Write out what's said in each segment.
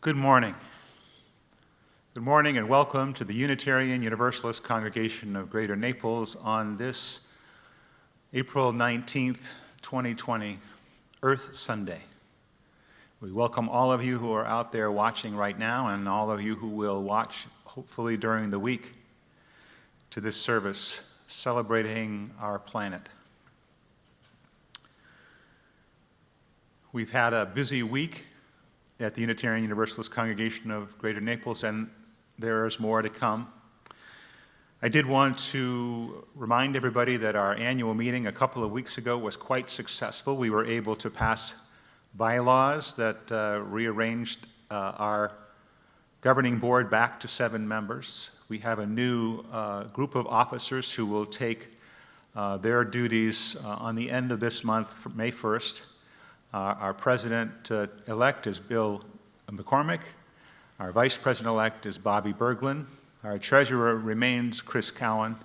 Good morning. Good morning and welcome to the Unitarian Universalist Congregation of Greater Naples on this April 19th, 2020, Earth Sunday. We welcome all of you who are out there watching right now and all of you who will watch, hopefully during the week, to this service celebrating our planet. We've had a busy week at the Unitarian Universalist Congregation of Greater Naples, and there is more to come. I did want to remind everybody that our annual meeting a couple of weeks ago was quite successful. We were able to pass bylaws that rearranged our governing board back to 7 members. We have a new group of officers who will take their duties on the end of this month, May 1st. Our president-elect is Bill McCormick. Our vice president-elect is Bobby Berglund. Our treasurer remains Chris Cowan.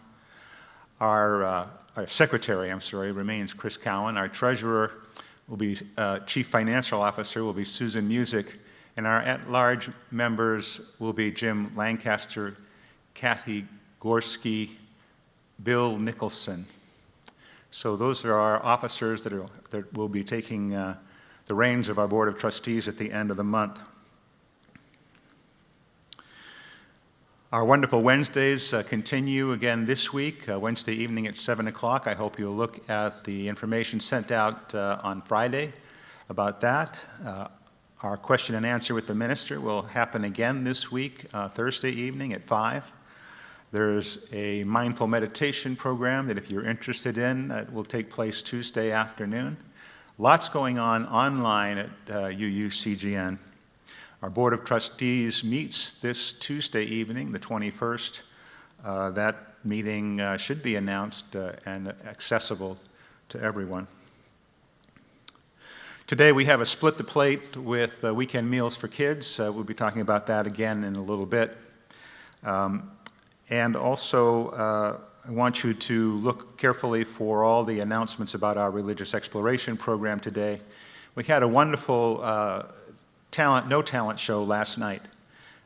Our secretary, remains Chris Cowan. Our treasurer will be, chief financial officer will be Susan Music. And our at-large members will be Jim Lancaster, Kathy Gorski, Bill Nicholson. So those are our officers that will be taking the reins of our Board of Trustees at the end of the month. Our wonderful Wednesdays continue again this week, Wednesday evening at 7 o'clock. I hope you'll look at the information sent out on Friday about that. Our question and answer with the minister will happen again this week, Thursday evening at 5. There's a mindful meditation program that if you're interested in, that will take place Tuesday afternoon. Lots going on online at UUCGN. Our Board of Trustees meets this Tuesday evening, the 21st. That meeting should be announced and accessible to everyone. Today we have a Split the Plate with weekend meals for kids. We'll be talking about that again in a little bit. And also, I want you to look carefully for all the announcements about our religious exploration program today. We had a wonderful no talent show last night.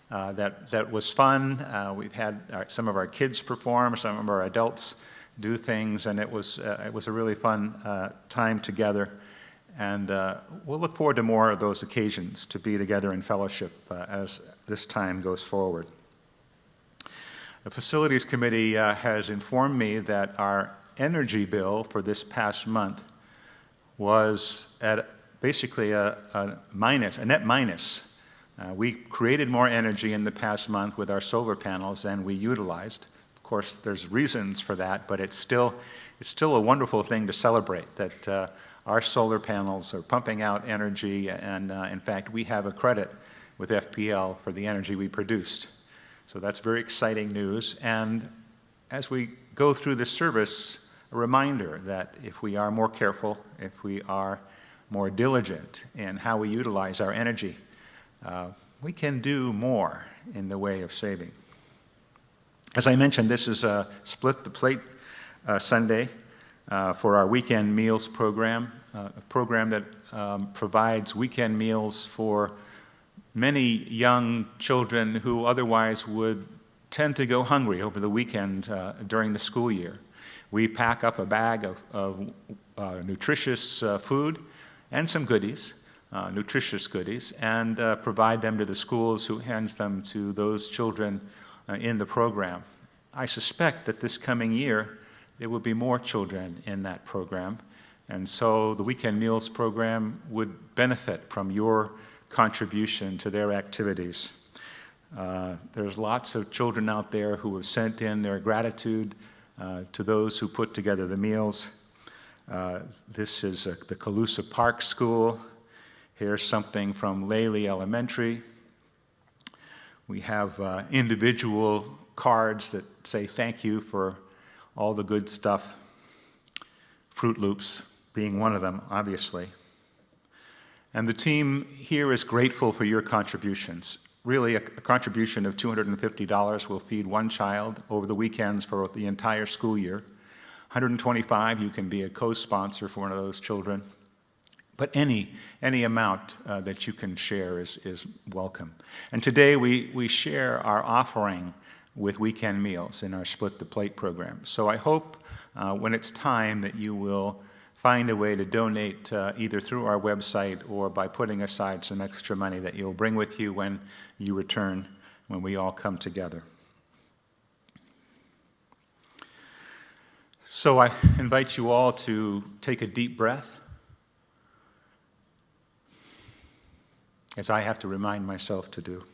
That was fun. We've had some of our kids perform, some of our adults do things, and it was a really fun time together. And we'll look forward to more of those occasions to be together in fellowship as this time goes forward. The Facilities Committee has informed me that our energy bill for this past month was at basically a net minus. We created more energy in the past month with our solar panels than we utilized. Of course, there's reasons for that, but it's still a wonderful thing to celebrate that our solar panels are pumping out energy, and in fact, we have a credit with FPL for the energy we produced. So that's very exciting news. And as we go through this service, a reminder that if we are more careful, if we are more diligent in how we utilize our energy, we can do more in the way of saving. As I mentioned, this is a Split the Plate Sunday for our weekend meals program, a program that provides weekend meals for many young children who otherwise would tend to go hungry over the weekend during the school year. We pack up a bag of nutritious food and some goodies, nutritious goodies, and provide them to the schools who hands them to those children in the program. I suspect that this coming year there will be more children in that program, and so the Weekend Meals program would benefit from your contribution to their activities. There's lots of children out there who have sent in their gratitude to those who put together the meals. This is the Calusa Park School. Here's something from Laley Elementary. We have individual cards that say thank you for all the good stuff. Fruit Loops being one of them, obviously. And the team here is grateful for your contributions. Really, a contribution of $250 will feed one child over the weekends for the entire school year. $125, you can be a co-sponsor for one of those children. But any amount that you can share is welcome. And today we share our offering with weekend meals in our Split the Plate program. So I hope when it's time that you will find a way to donate either through our website or by putting aside some extra money that you'll bring with you when you return, when we all come together. So I invite you all to take a deep breath, as I have to remind myself to do.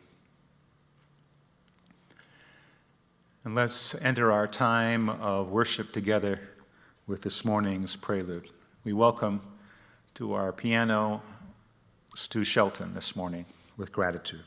And let's enter our time of worship together with this morning's prelude. We welcome to our piano Stu Shelton this morning with gratitude.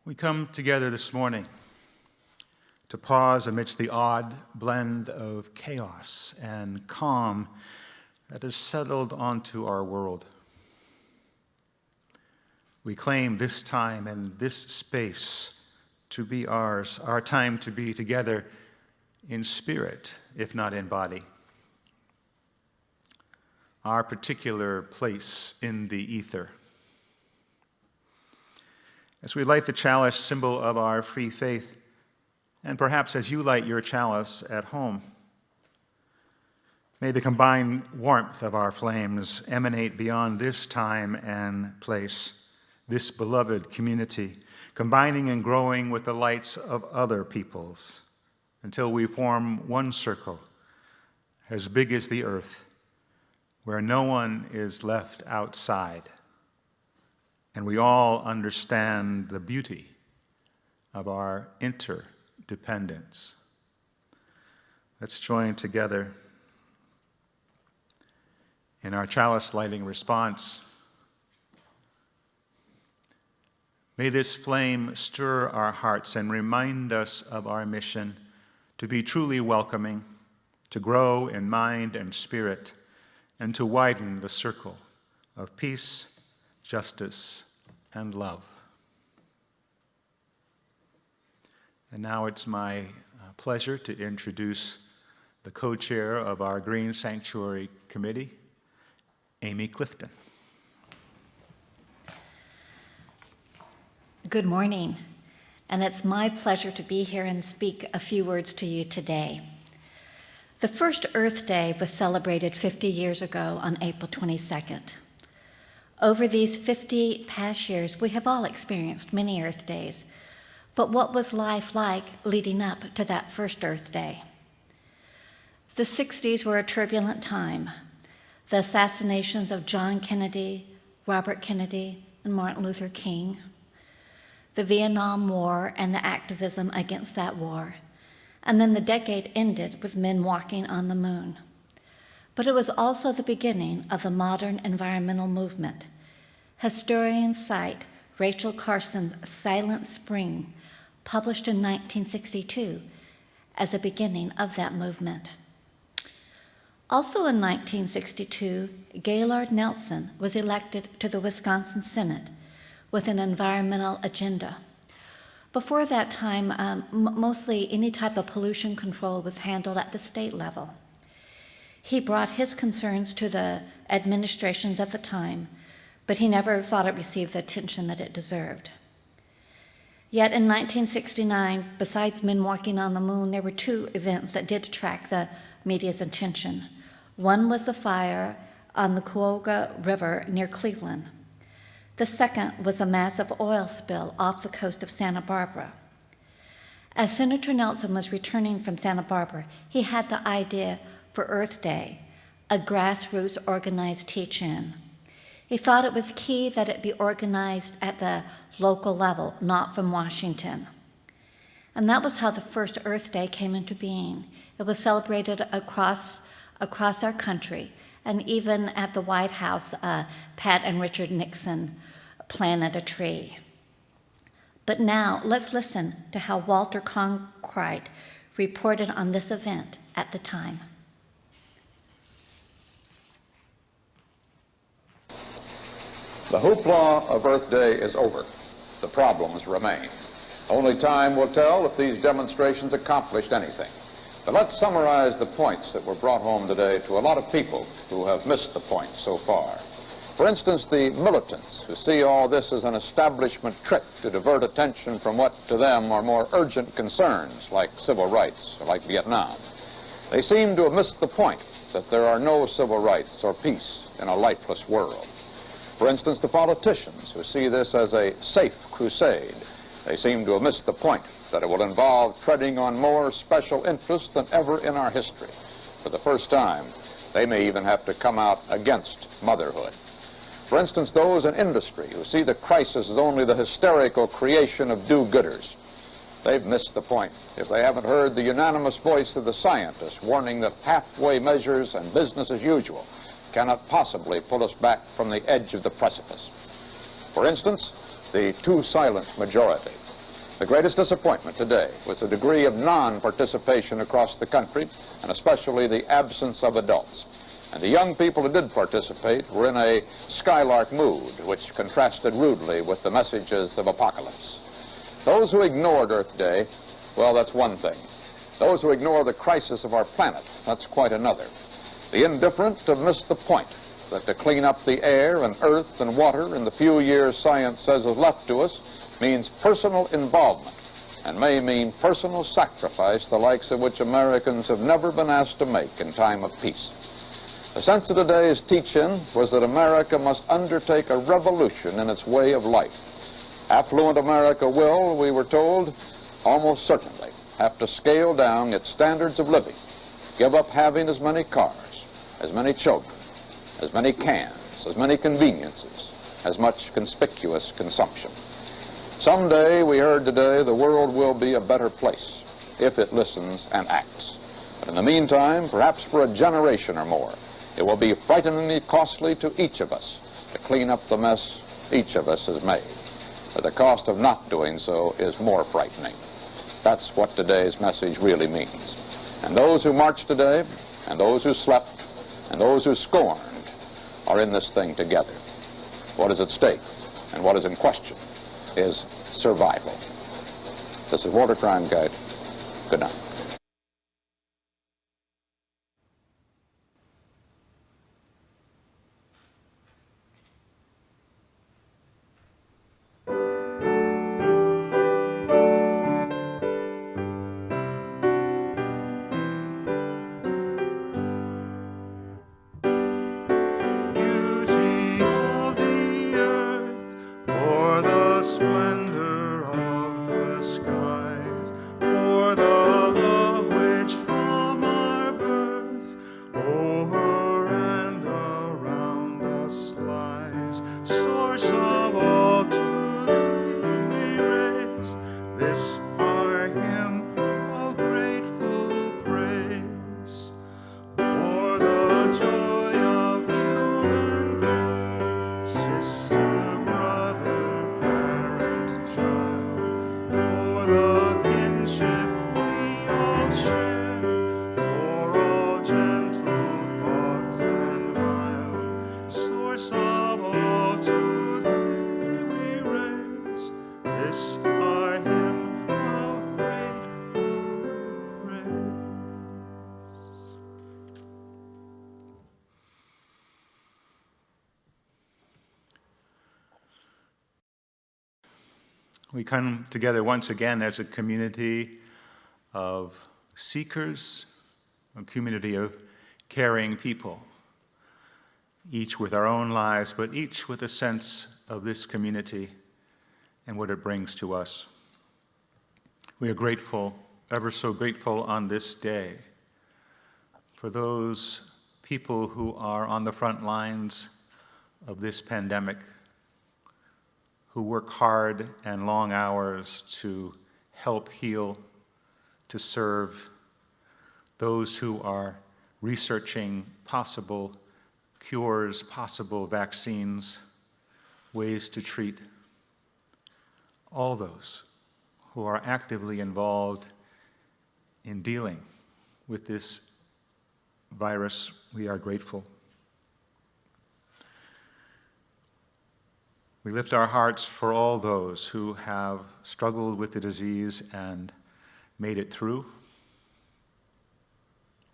We come together this morning to pause amidst the odd blend of chaos and calm that has settled onto our world. We claim this time and this space to be ours, our time to be together in spirit, if not in body. Our particular place in the ether. As we light the chalice, symbol of our free faith, and perhaps as you light your chalice at home, may the combined warmth of our flames emanate beyond this time and place, this beloved community, combining and growing with the lights of other peoples, until we form one circle as big as the earth, where no one is left outside. And we all understand the beauty of our interdependence. Let's join together in our chalice lighting response. May this flame stir our hearts and remind us of our mission to be truly welcoming, to grow in mind and spirit, and to widen the circle of peace, justice, and love. And now it's my pleasure to introduce the co-chair of our Green Sanctuary Committee, Amy Clifton. Good morning, and it's my pleasure to be here and speak a few words to you today. The first Earth Day was celebrated 50 years ago on April 22nd. Over these 50 past years, we have all experienced many Earth Days, but what was life like leading up to that first Earth Day? The 60s were a turbulent time. The assassinations of John Kennedy, Robert Kennedy, and Martin Luther King, the Vietnam War and the activism against that war, and then the decade ended with men walking on the moon. But it was also the beginning of the modern environmental movement. Historians cite Rachel Carson's Silent Spring, published in 1962, as a beginning of that movement. Also in 1962, Gaylord Nelson was elected to the Wisconsin Senate with an environmental agenda. Before that time, mostly any type of pollution control was handled at the state level. He brought his concerns to the administrations at the time, but he never thought it received the attention that it deserved. Yet in 1969, besides men walking on the moon, there were two events that did attract the media's attention. One was the fire on the Cuyahoga River near Cleveland. The second was a massive oil spill off the coast of Santa Barbara. As Senator Nelson was returning from Santa Barbara, he had the idea for Earth Day, a grassroots organized teach-in. He thought it was key that it be organized at the local level, not from Washington. And that was how the first Earth Day came into being. It was celebrated across our country, and even at the White House, Pat and Richard Nixon planted a tree. But now, let's listen to how Walter Cronkite reported on this event at the time. The hoopla of Earth Day is over. The problems remain. Only time will tell if these demonstrations accomplished anything. But let's summarize the points that were brought home today to a lot of people who have missed the point so far. For instance, the militants who see all this as an establishment trick to divert attention from what to them are more urgent concerns like civil rights or like Vietnam. They seem to have missed the point that there are no civil rights or peace in a lifeless world. For instance, the politicians who see this as a safe crusade, they seem to have missed the point that it will involve treading on more special interests than ever in our history. For the first time, they may even have to come out against motherhood. For instance, those in industry who see the crisis as only the hysterical creation of do-gooders, they've missed the point if they haven't heard the unanimous voice of the scientists warning that halfway measures and business as usual cannot possibly pull us back from the edge of the precipice. For instance, the too silent majority The greatest disappointment today was the degree of non-participation across the country, and especially the absence of adults. And the young people who did participate were in a skylark mood, which contrasted rudely with the messages of apocalypse. Those who ignored Earth Day, well, that's one thing. Those who ignore the crisis of our planet, that's quite another. The indifferent have missed the point that to clean up the air and earth and water in the few years science says is left to us means personal involvement and may mean personal sacrifice, the likes of which Americans have never been asked to make in time of peace. The sense of today's teach-in was that America must undertake a revolution in its way of life. Affluent America will, we were told, almost certainly have to scale down its standards of living, give up having as many cars, as many children, as many cans, as many conveniences, as much conspicuous consumption. Someday, we heard today, the world will be a better place if it listens and acts. But in the meantime, perhaps for a generation or more, it will be frighteningly costly to each of us to clean up the mess each of us has made. But the cost of not doing so is more frightening. That's what today's message really means. And those who marched today, and those who slept, and those who scorned, are in this thing together. What is at stake and what is in question is survival. This is Walter Cronkite. Good night. Beauty of the earth, for the splendor of the skies, for the love which from our birth over and around us lies. Source of all to thee we raise this our hymn of grateful praise. For the joy of human good, sister, brother, parent, child, for the kinship we all share, for all gentle thoughts and mild, source of all to thee we raise this our hymn of grateful praise. We come together once again as a community of seekers, a community of caring people, each with our own lives, but each with a sense of this community and what it brings to us. We are grateful, ever so grateful on this day for those people who are on the front lines of this pandemic, who work hard and long hours to help heal, to serve, those who are researching possible cures, possible vaccines, ways to treat, all those who are actively involved in dealing with this virus. We are grateful. We lift our hearts for all those who have struggled with the disease and made it through.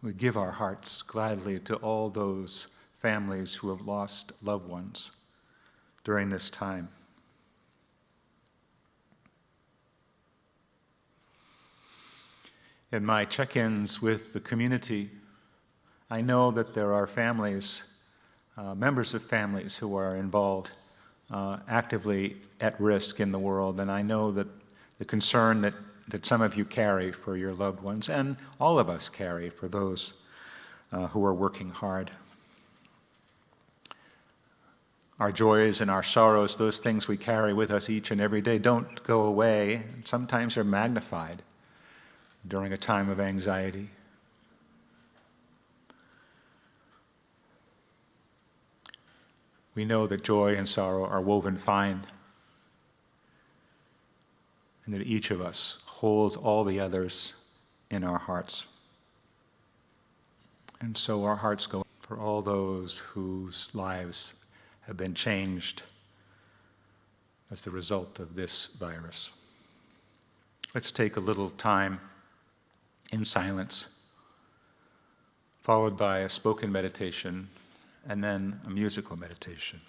We give our hearts gladly to all those families who have lost loved ones during this time. In my check-ins with the community, I know that there are families, members of families who are involved actively at risk in the world, and I know that the concern that some of you carry for your loved ones, and all of us carry for those who are working hard. Our joys and our sorrows, those things we carry with us each and every day, don't go away. Sometimes they're magnified during a time of anxiety. We know that joy and sorrow are woven fine. and that each of us holds all the others in our hearts. And so our hearts go for all those whose lives have been changed as the result of this virus. Let's take a little time in silence, followed by a spoken meditation, and then a musical meditation.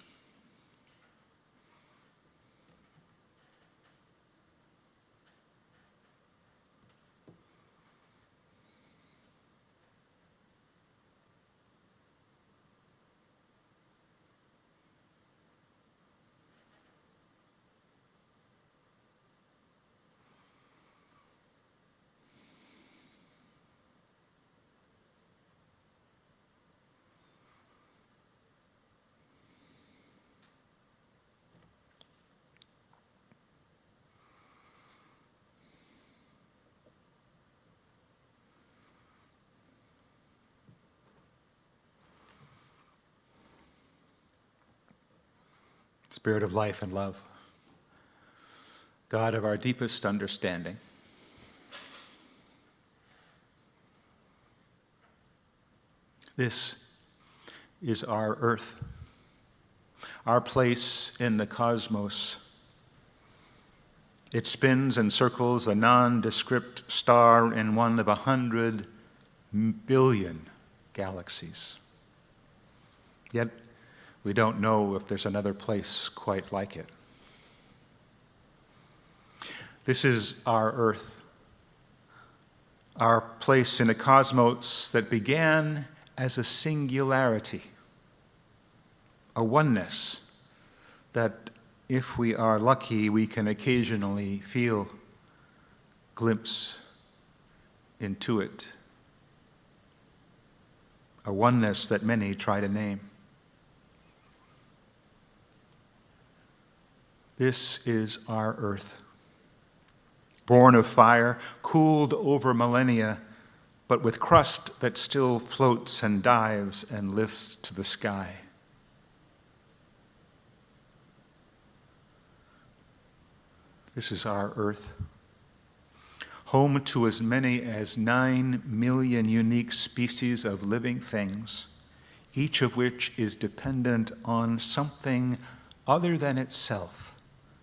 Spirit of life and love, God of our deepest understanding, this is our earth, our place in the cosmos. It spins and circles a nondescript star in one of 100 billion galaxies. Yet, we don't know if there's another place quite like it. This is our earth, our place in a cosmos that began as a singularity, a oneness that, if we are lucky, we can occasionally feel, glimpse into it. A oneness that many try to name. This is our earth, born of fire, cooled over millennia, but with crust that still floats and dives and lifts to the sky. This is our earth, home to as many as 9 million unique species of living things, each of which is dependent on something other than itself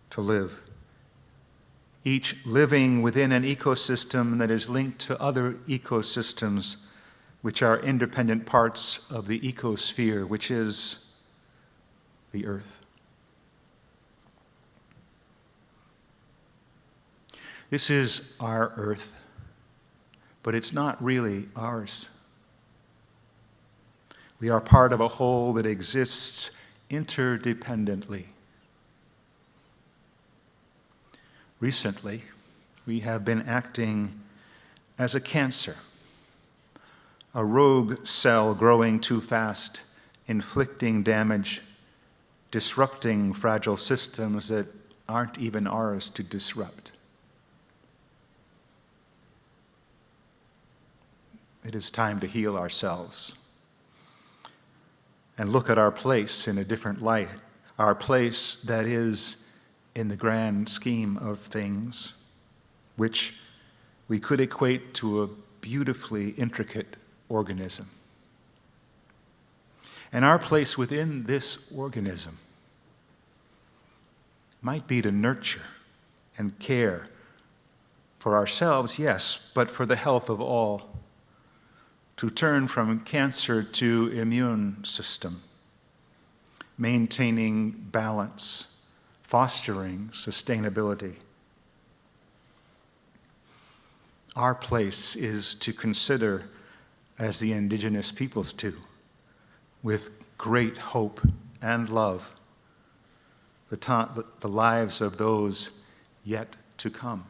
to live, each living within an ecosystem that is linked to other ecosystems, which are independent parts of the ecosphere, which is the earth. This is our earth, but it's not really ours. We are part of a whole that exists interdependently. Recently, we have been acting as a cancer, a rogue cell growing too fast, inflicting damage, disrupting fragile systems that aren't even ours to disrupt. It is time to heal ourselves and look at our place in a different light, our place that is in the grand scheme of things, which we could equate to a beautifully intricate organism. And our place within this organism might be to nurture and care for ourselves, yes, but for the health of all, to turn from cancer to immune system, maintaining balance, fostering sustainability. Our place is to consider, as the indigenous peoples do, with great hope and love, the lives of those yet to come.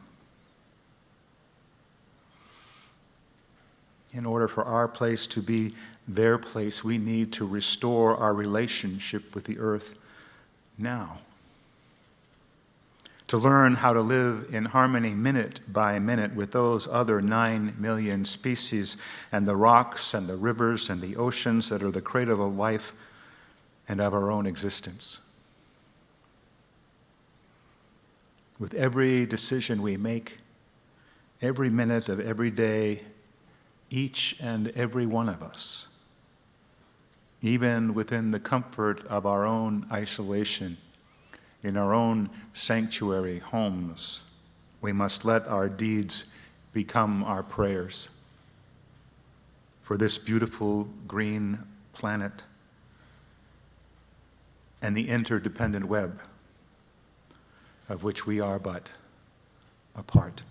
In order for our place to be their place, we need to restore our relationship with the earth now. To learn how to live in harmony minute by minute with those other 9 million species and the rocks and the rivers and the oceans that are the cradle of life and of our own existence. with every decision we make, every minute of every day, each and every one of us, even within the comfort of our own isolation, in our own sanctuary homes, we must let our deeds become our prayers for this beautiful green planet and the interdependent web of which we are but a part.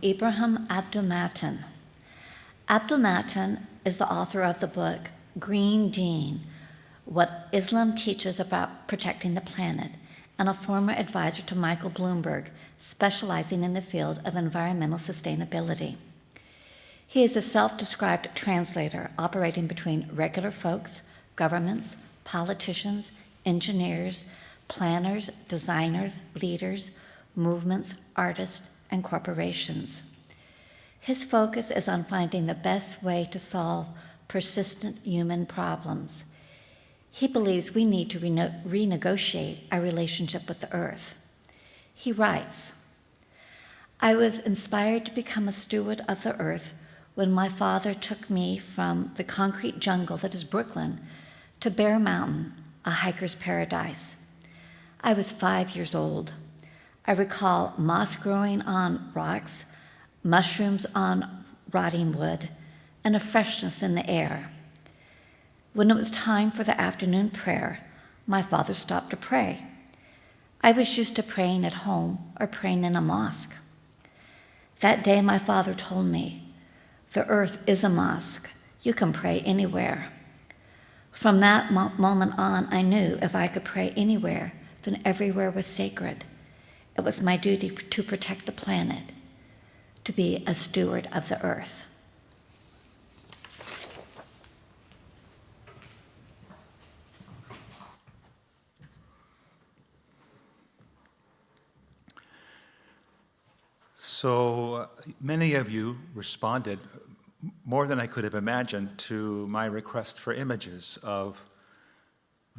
Ibrahim Abdul-Matin. Abdul-Matin is the author of the book Green Deen, What Islam Teaches About Protecting the Planet, and a former advisor to Michael Bloomberg, specializing in the field of environmental sustainability. He is a self-described translator operating between regular folks, governments, politicians, engineers, planners, designers, leaders, movements, artists, and corporations. His focus is on finding the best way to solve persistent human problems. He believes we need to renegotiate our relationship with the earth. He writes, "I was inspired to become a steward of the earth when my father took me from the concrete jungle that is Brooklyn to Bear Mountain, a hiker's paradise. I was 5 years old. I recall moss growing on rocks, mushrooms on rotting wood, and a freshness in the air. When it was time for the afternoon prayer, my father stopped to pray. I was used to praying at home or praying in a mosque. That day, my father told me, "The earth is a mosque. You can pray anywhere." From that moment on, I knew if I could pray anywhere, then everywhere was sacred. It was my duty to protect the planet, to be a steward of the earth. So many of you responded more than I could have imagined to my request for images of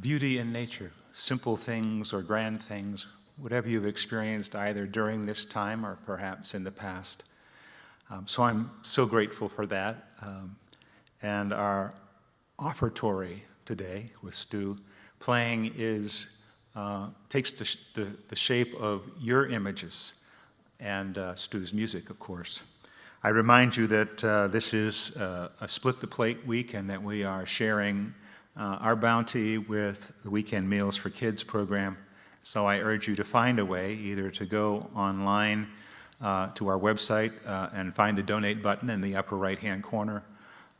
beauty in nature, simple things or grand things, whatever you've experienced either during this time or perhaps in the past. So I'm so grateful for that. And our offertory today with Stu playing takes the shape of your images and Stu's music, of course. I remind you that this is a Split the Plate week and that we are sharing our bounty with the Weekend Meals for Kids program. So I urge you to find a way either to go online to our website and find the donate button in the upper right-hand corner,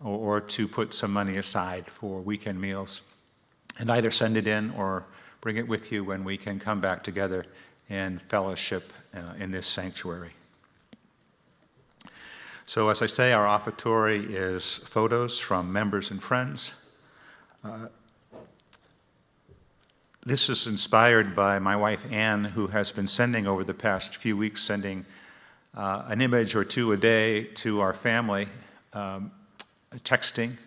or to put some money aside for weekend meals and either send it in or bring it with you when we can come back together in fellowship in this sanctuary. So as I say, our offertory is photos from members and friends. This is inspired by my wife, Anne, who has been sending over the past few weeks, sending an image or two a day to our family, texting.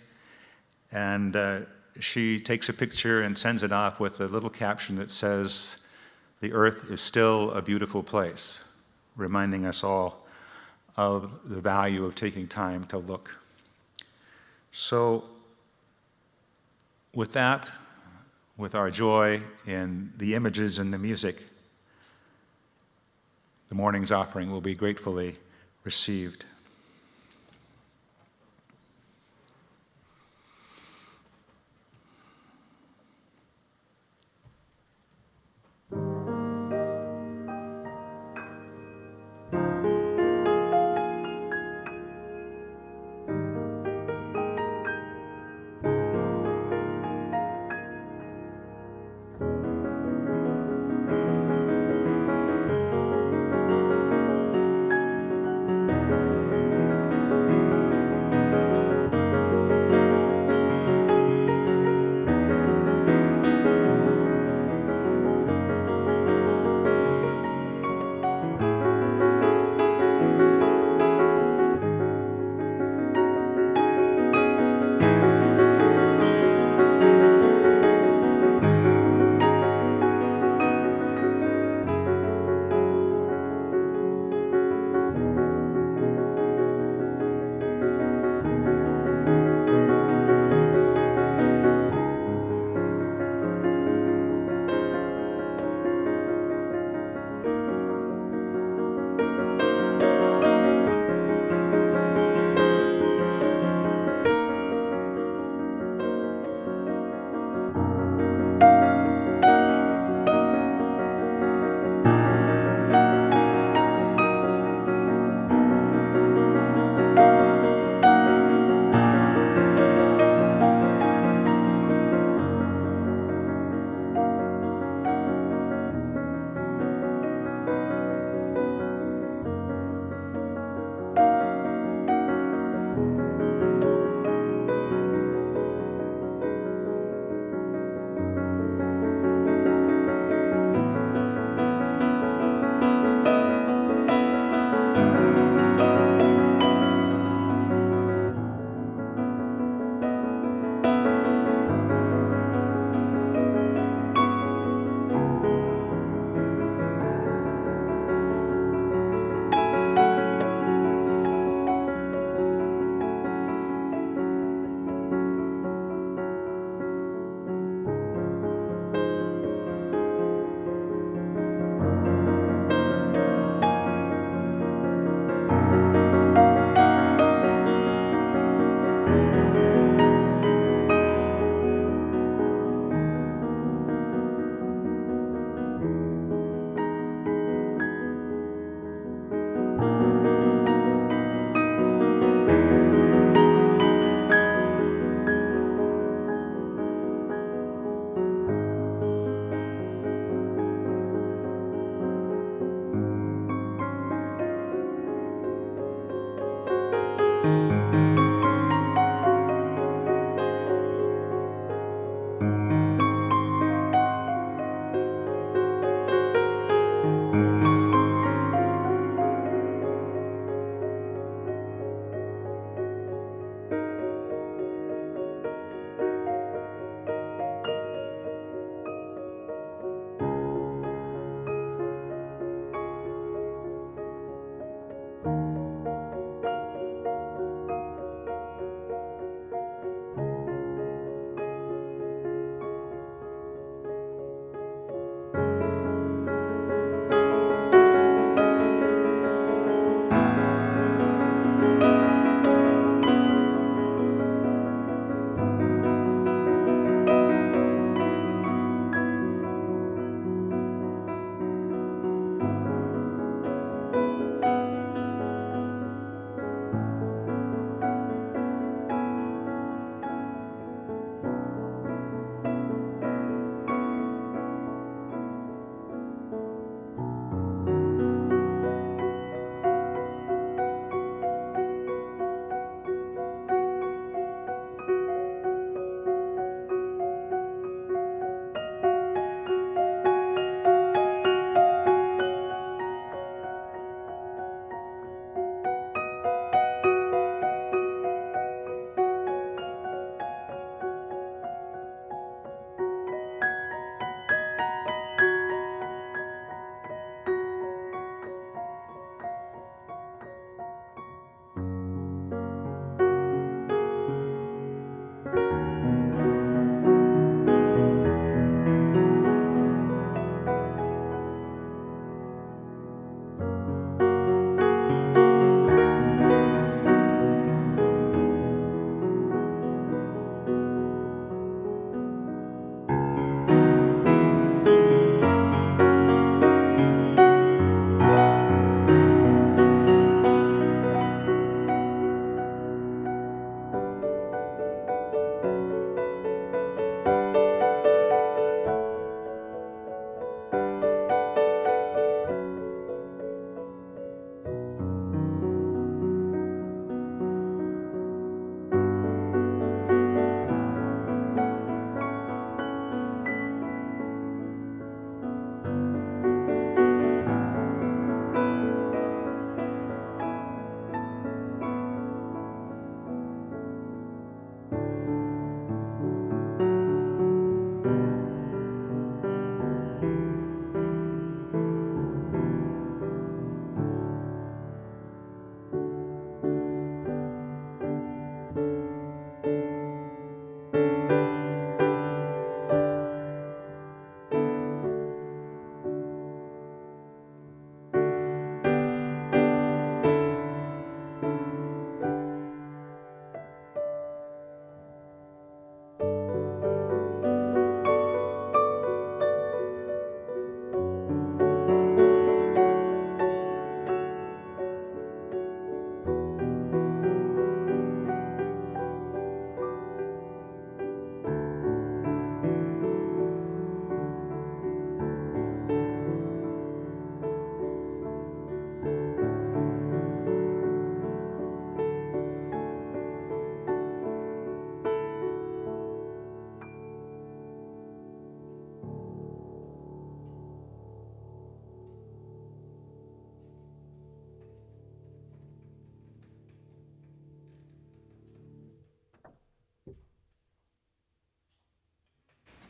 And she takes a picture and sends it off with a little caption that says, "The earth is still a beautiful place," reminding us all of the value of taking time to look. So with that, with our joy in the images and the music, the morning's offering will be gratefully received.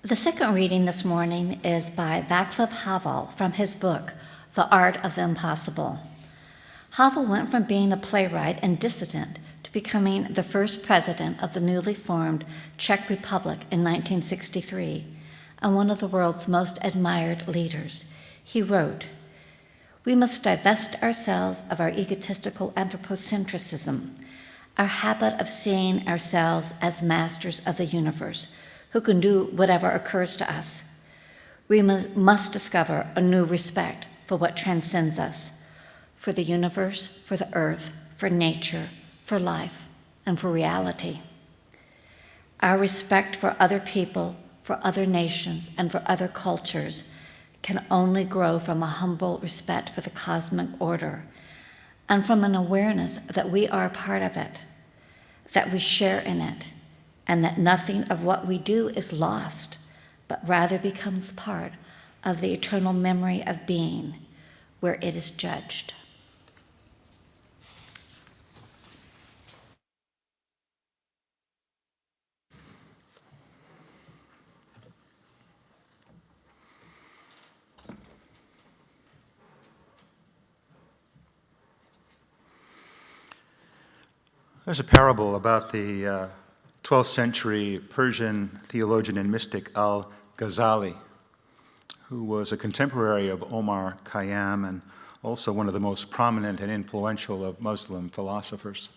The second reading this morning is by Václav Havel from his book, The Art of the Impossible. Havel went from being a playwright and dissident to becoming the first president of the newly formed Czech Republic in 1963 and one of the world's most admired leaders. He wrote, "We must divest ourselves of our egotistical anthropocentrism, our habit of seeing ourselves as masters of the universe, who can do whatever occurs to us. We must discover a new respect for what transcends us, for the universe, for the earth, for nature, for life, and for reality. Our respect for other people, for other nations, and for other cultures can only grow from a humble respect for the cosmic order and from an awareness that we are a part of it, that we share in it, and that nothing of what we do is lost, but rather becomes part of the eternal memory of being, where it is judged." There's a parable about the 12th century Persian theologian and mystic al-Ghazali, who was a contemporary of Omar Khayyam and also one of the most prominent and influential of Muslim philosophers.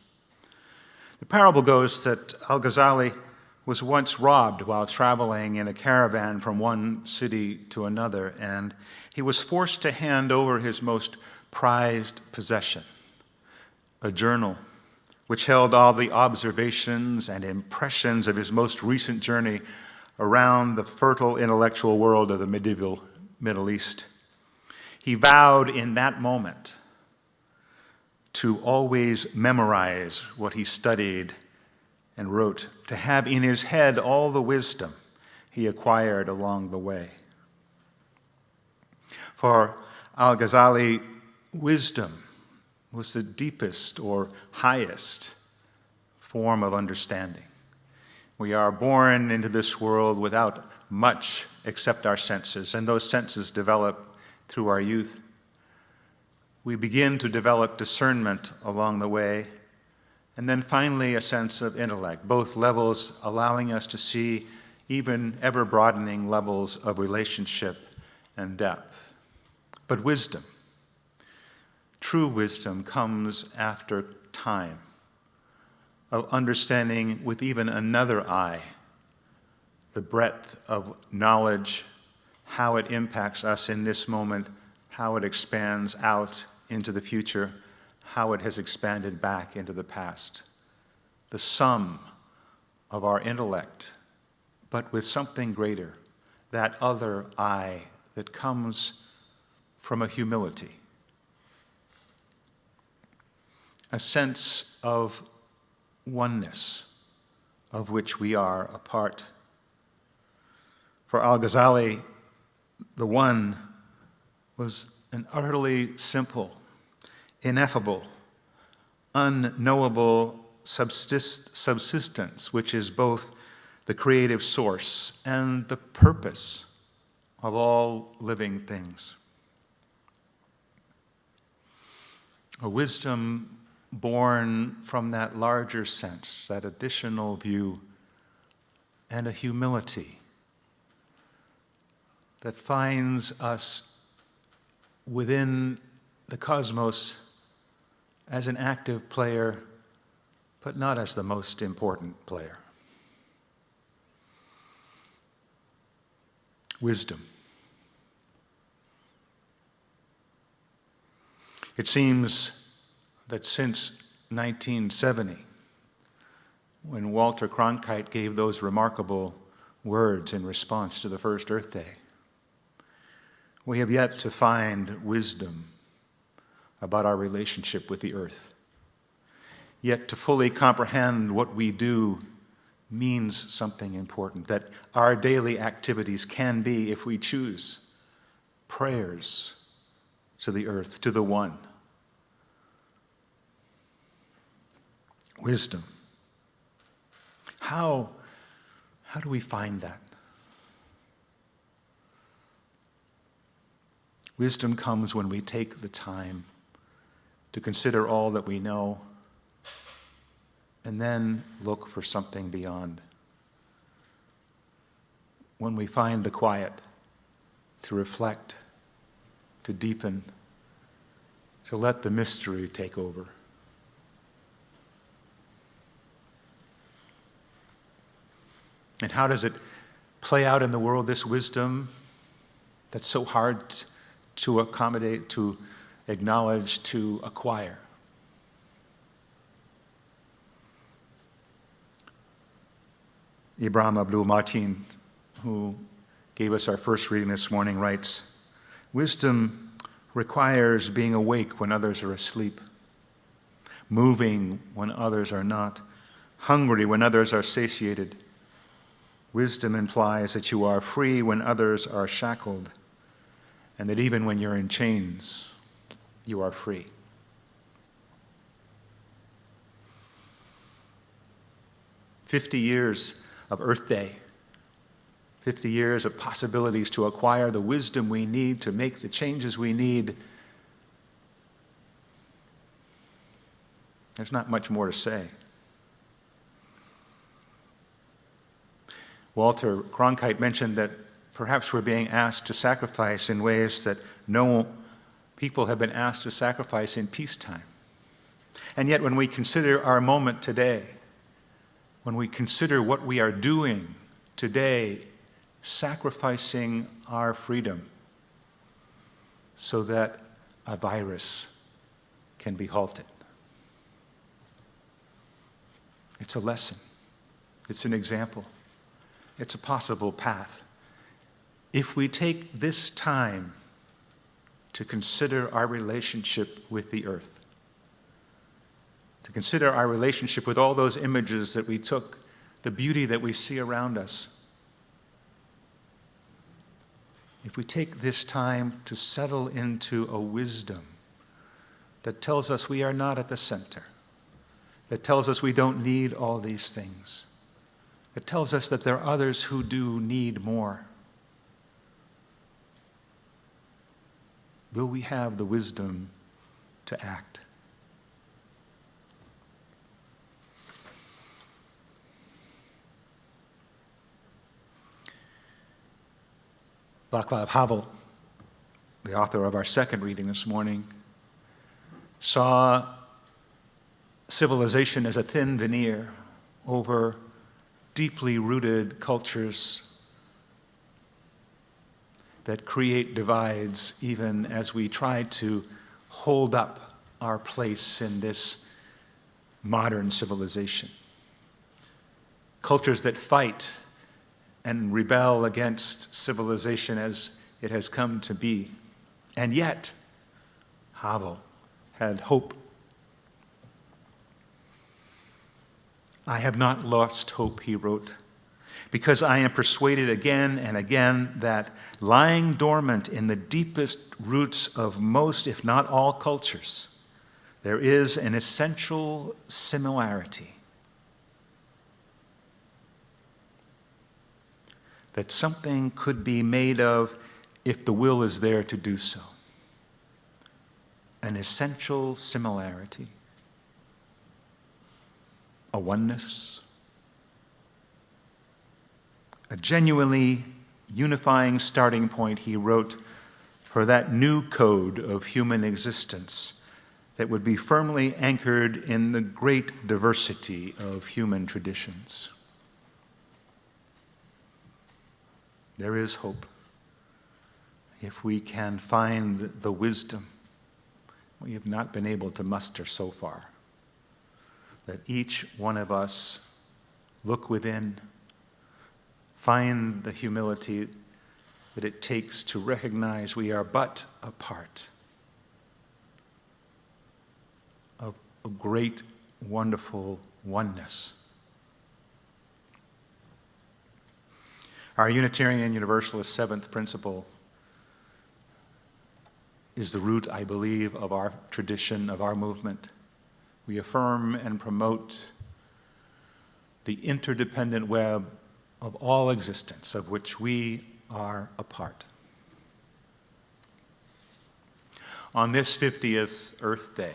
The parable goes that al-Ghazali was once robbed while traveling in a caravan from one city to another, and he was forced to hand over his most prized possession, a journal which held all the observations and impressions of his most recent journey around the fertile intellectual world of the medieval Middle East. He vowed in that moment to always memorize what he studied and wrote, to have in his head all the wisdom he acquired along the way. For al-Ghazali, wisdom was the deepest or highest form of understanding. We are born into this world without much except our senses, and those senses develop through our youth. We begin to develop discernment along the way, and then finally a sense of intellect, both levels allowing us to see even ever-broadening levels of relationship and depth. But wisdom, true wisdom, comes after time of understanding with even another eye the breadth of knowledge, how it impacts us in this moment, how it expands out into the future, how it has expanded back into the past. The sum of our intellect, but with something greater, that other I that comes from a humility, a sense of oneness of which we are a part. For al-Ghazali, the one was an utterly simple, ineffable, unknowable subsistence, which is both the creative source and the purpose of all living things. A wisdom born from that larger sense, that additional view, and a humility that finds us within the cosmos as an active player, but not as the most important player. Wisdom. It seems that since 1970, when Walter Cronkite gave those remarkable words in response to the first Earth Day, we have yet to find wisdom about our relationship with the earth. Yet to fully comprehend what we do means something important, that our daily activities can be, if we choose, prayers to the earth, to the one. Wisdom. How do we find that? Wisdom comes when we take the time to consider all that we know and then look for something beyond. When we find the quiet to reflect, to deepen, to let the mystery take over. And how does it play out in the world, this wisdom that's so hard to accommodate, to acknowledge, to acquire? Ibrahim Abdul-Mateen, who gave us our first reading this morning, writes, "Wisdom requires being awake when others are asleep, moving when others are not, hungry when others are satiated. Wisdom implies that you are free when others are shackled, and that even when you're in chains, you are free." "50 years of Earthday, 50 years of possibilities to acquire the wisdom we need to make the changes we need." There's not much more to say. Walter Cronkite mentioned that perhaps we're being asked to sacrifice in ways that no people have been asked to sacrifice in peacetime. And yet when we consider our moment today, when we consider what we are doing today, sacrificing our freedom so that a virus can be halted. It's a lesson. It's an example. It's a possible path. If we take this time to consider our relationship with the earth, to consider our relationship with all those images that we took, the beauty that we see around us, if we take this time to settle into a wisdom that tells us we are not at the center, that tells us we don't need all these things, that tells us that there are others who do need more, will we have the wisdom to act? Václav Havel, the author of our second reading this morning, saw civilization as a thin veneer over deeply rooted cultures that create divides even as we try to hold up our place in this modern civilization. Cultures that fight and rebel against civilization as it has come to be. And yet, Havel had hope. "I have not lost hope," he wrote, "because I am persuaded again and again that lying dormant in the deepest roots of most, if not all, cultures, there is an essential similarity. That something could be made of if the will is there to do so. An essential similarity. A oneness. A genuinely unifying starting point," he wrote, "for that new code of human existence that would be firmly anchored in the great diversity of human traditions." There is hope if we can find the wisdom we have not been able to muster so far, that each one of us look within, find the humility that it takes to recognize we are but a part of a great, wonderful oneness. Our Unitarian Universalist seventh principle is the root, I believe, of our tradition, of our movement. We affirm and promote the interdependent web of all existence, of which we are a part. on this 50th Earth Day.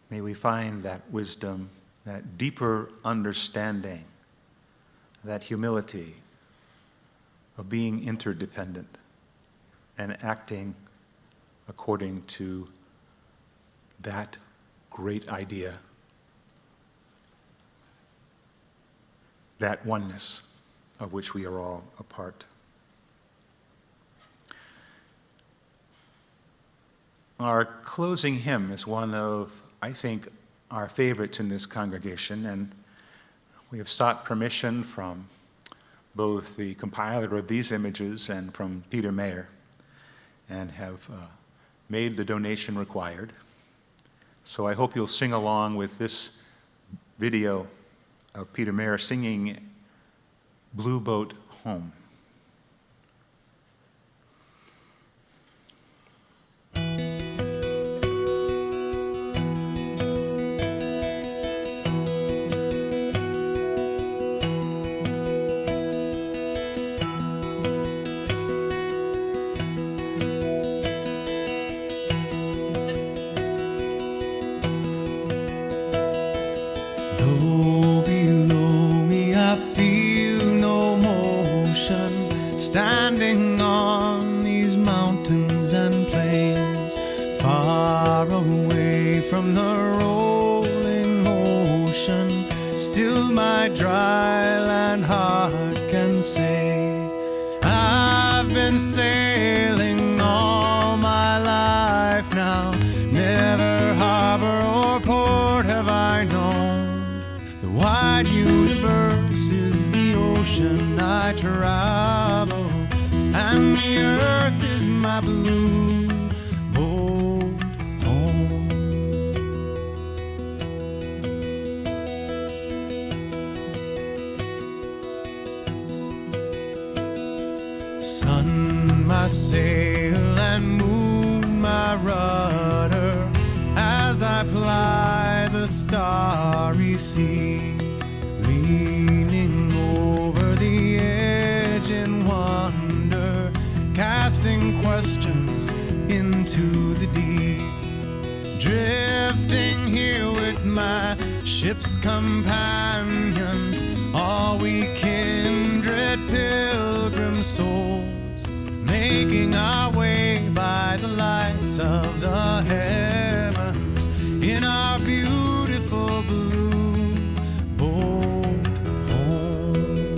May we find that wisdom, that deeper understanding, that humility of being interdependent and acting according to that great idea, that oneness of which we are all a part. Our closing hymn is one of, I think, our favorites in this congregation, and we have sought permission from both the compiler of these images and from Peter Mayer, and have made the donation required. So I hope you'll sing along with this video of Peter Mayer singing Blue Boat Home. Low below me I feel no motion, standing on these mountains and plains, far away from the rolling ocean. Still my dry land heart can say, I've been sailing all my life now, never harbor or port have I known. The wide universe is the ocean I travel, and the earth is my blue boat home. Sun, my sail, and moon, my rudder, as I ply the starry sea, leaning over the edge in wonder, casting questions into the deep, drifting here with my ship's companions, all we kindred pilgrim souls, making our way by the lights of the heavens in our beautiful blue boat home.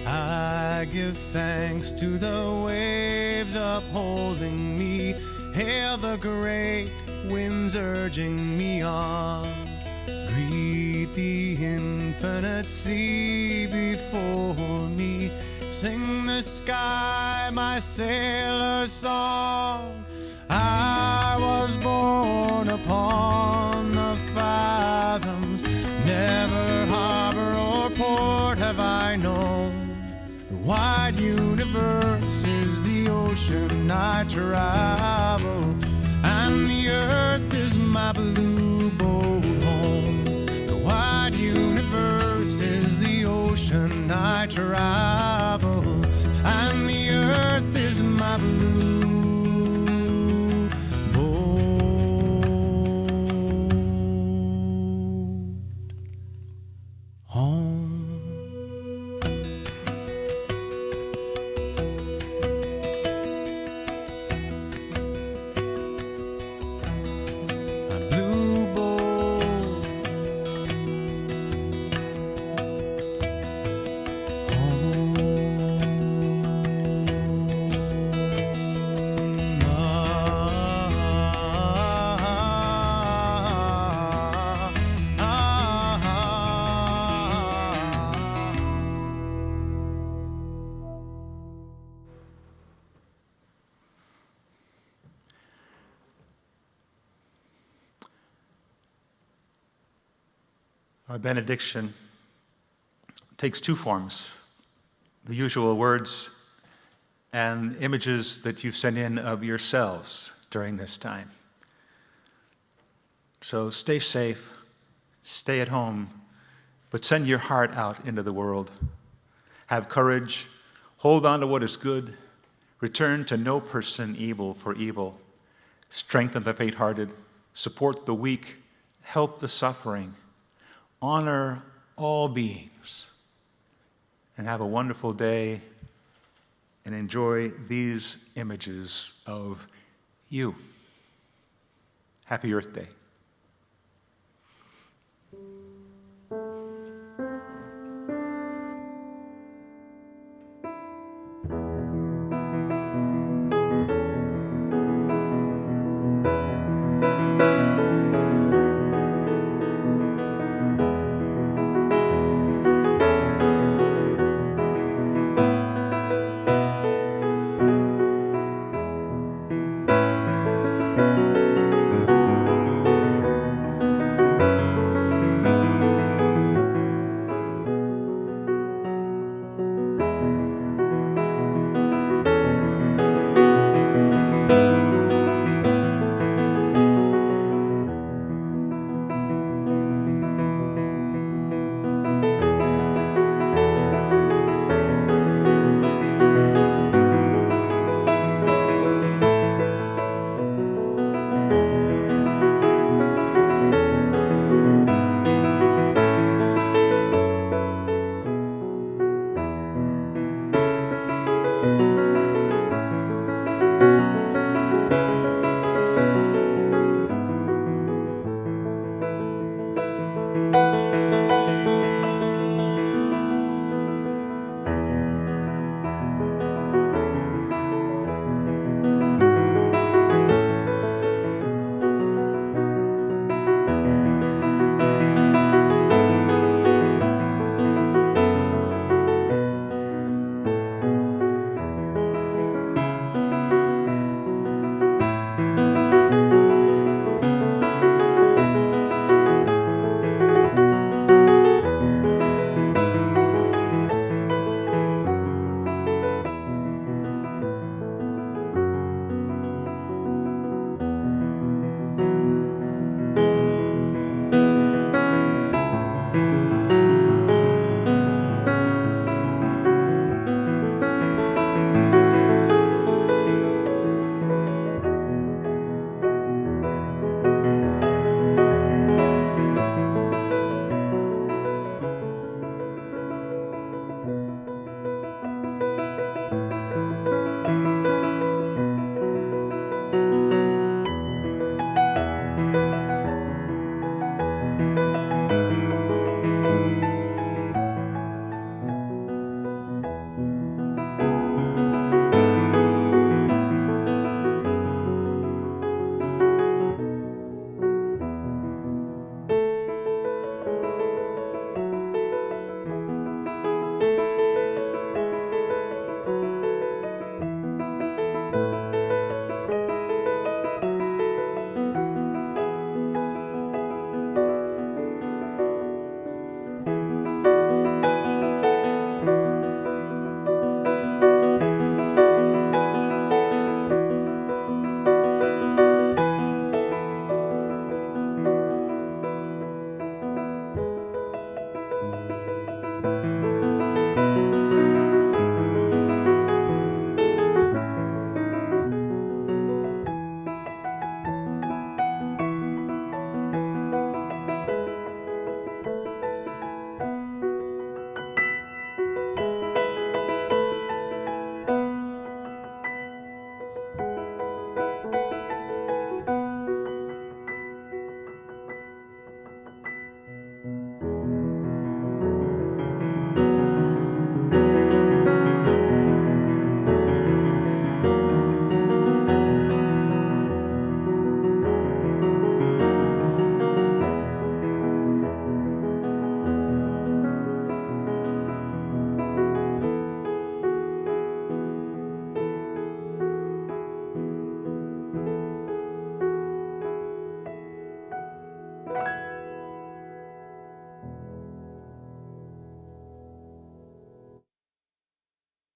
I give thanks to the waves upholding me, hail the great winds urging me on, greet the infinite sea before me, sing the sky my sailor's song. I was born upon the fathoms, never harbor or port have I known. The wide universe is the ocean I travel, and the earth is my blue boat home. The wide universe is the ocean I travel, and the earth is my blue boat home. Our benediction takes two forms: the usual words and images that you've sent in of yourselves during this time. So stay safe, stay at home, but send your heart out into the world. Have courage, hold on to what is good, return to no person evil for evil, strengthen the faint-hearted, support the weak, help the suffering, honor all beings, and have a wonderful day and enjoy these images of you. Happy Earth Day.